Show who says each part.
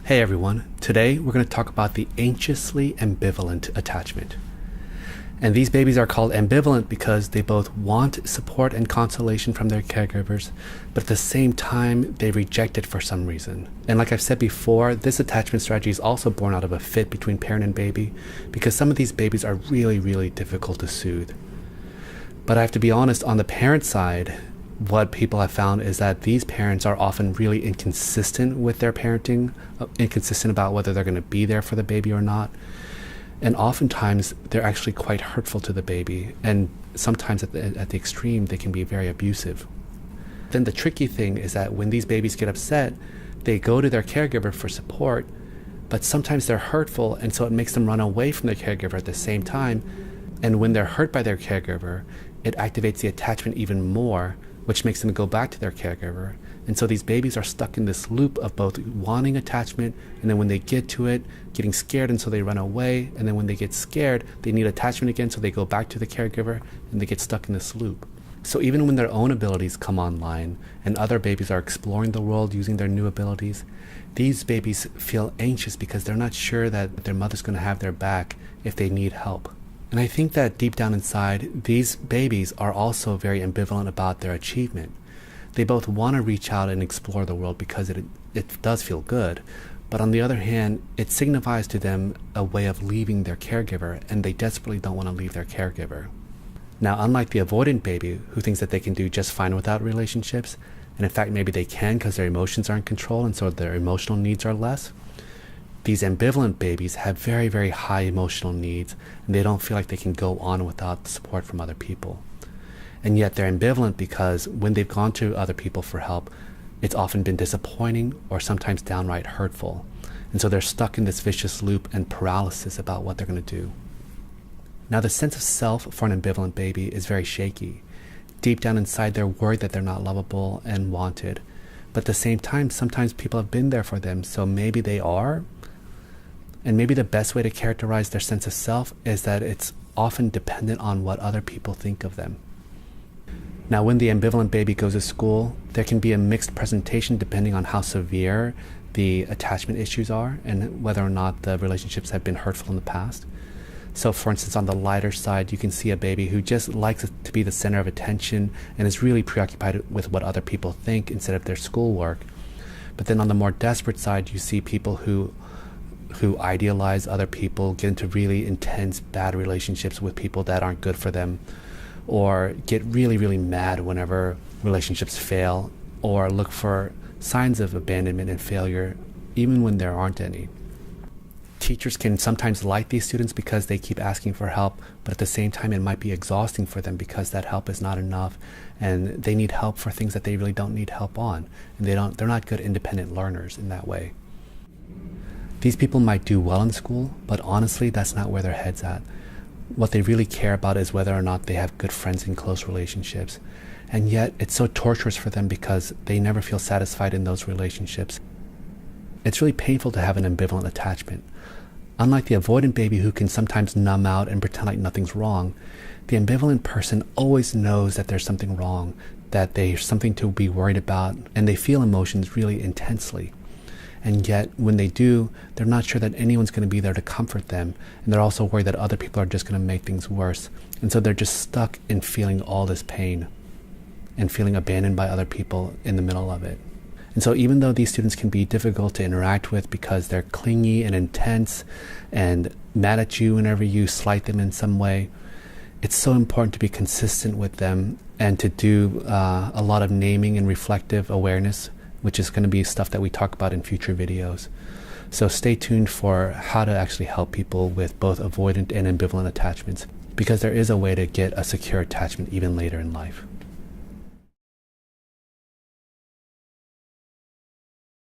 Speaker 1: Hey everyone, today we're going to talk about the anxiously ambivalent attachment. And these babies are called ambivalent because they both want support and consolation from their caregivers, but at the same time they reject it for some reason. And like I've said before, this attachment strategy is also born out of a fit between parent and baby because some of these babies are really difficult to soothe. But I have to be honest, on the parent side, what people have found is that these parents are often really inconsistent with their parenting, inconsistent about whether they're going to be there for the baby or not. And oftentimes they're actually quite hurtful to the baby. And sometimes at the extreme, they can be very abusive. Then the tricky thing is that when these babies get upset, they go to their caregiver for support, but sometimes they're hurtful. And so it makes them run away from their caregiver at the same time. And when they're hurt by their caregiver, it activates the attachment even more, which makes them go back to their caregiver. And so these babies are stuck in this loop of both wanting attachment, and then when they get to it, getting scared, and so they run away. And then when they get scared, they need attachment again, so they go back to the caregiver, and they get stuck in this loop. So even when their own abilities come online, and other babies are exploring the world using their new abilities, these babies feel anxious because they're not sure that their mother's going to have their back if they need help. And I think that deep down inside, these babies are also very ambivalent about their achievement. They both want to reach out and explore the world because it does feel good, but on the other hand, it signifies to them a way of leaving their caregiver, and they desperately don't want to leave their caregiver. Now, unlike the avoidant baby, who thinks that they can do just fine without relationships, and in fact maybe they can because their emotions are in control and so their emotional needs are less, these ambivalent babies have very high emotional needs, and they don't feel like they can go on without support from other people. And yet they're ambivalent because when they've gone to other people for help, it's often been disappointing or sometimes downright hurtful. And so they're stuck in this vicious loop and paralysis about what they're going to do. Now, the sense of self for an ambivalent baby is very shaky. Deep down inside, they're worried that they're not lovable and wanted. But at the same time, sometimes people have been there for them, so maybe they are. And maybe the best way to characterize their sense of self is that it's often dependent on what other people think of them. Now, when the ambivalent baby goes to school, there can be a mixed presentation depending on how severe the attachment issues are and whether or not the relationships have been hurtful in the past. So, for instance, on the lighter side, you can see a baby who just likes to be the center of attention and is really preoccupied with what other people think instead of their schoolwork. But then on the more desperate side, you see people who idealize other people, get into really intense bad relationships with people that aren't good for them, or get really mad whenever relationships fail, or look for signs of abandonment and failure even when there aren't any. Teachers can sometimes like these students because they keep asking for help, but at the same time it might be exhausting for them because that help is not enough and they need help for things that they really don't need help on, and they're not good independent learners in that way. These people might do well in school, but honestly, that's not where their head's at. What they really care about is whether or not they have good friends and close relationships. And yet, it's so torturous for them because they never feel satisfied in those relationships. It's really painful to have an ambivalent attachment. Unlike the avoidant baby who can sometimes numb out and pretend like nothing's wrong, the ambivalent person always knows that there's something wrong, that there's something to be worried about, and they feel emotions really intensely. And yet, when they do, they're not sure that anyone's going to be there to comfort them. And they're also worried that other people are just going to make things worse. And so they're just stuck in feeling all this pain and feeling abandoned by other people in the middle of it. And so even though these students can be difficult to interact with because they're clingy and intense and mad at you whenever you slight them in some way, it's so important to be consistent with them and to do a lot of naming and reflective awareness, which is going to be stuff that we talk about in future videos. So stay tuned for how to actually help people with both avoidant and ambivalent attachments, because there is a way to get a secure attachment even later in life.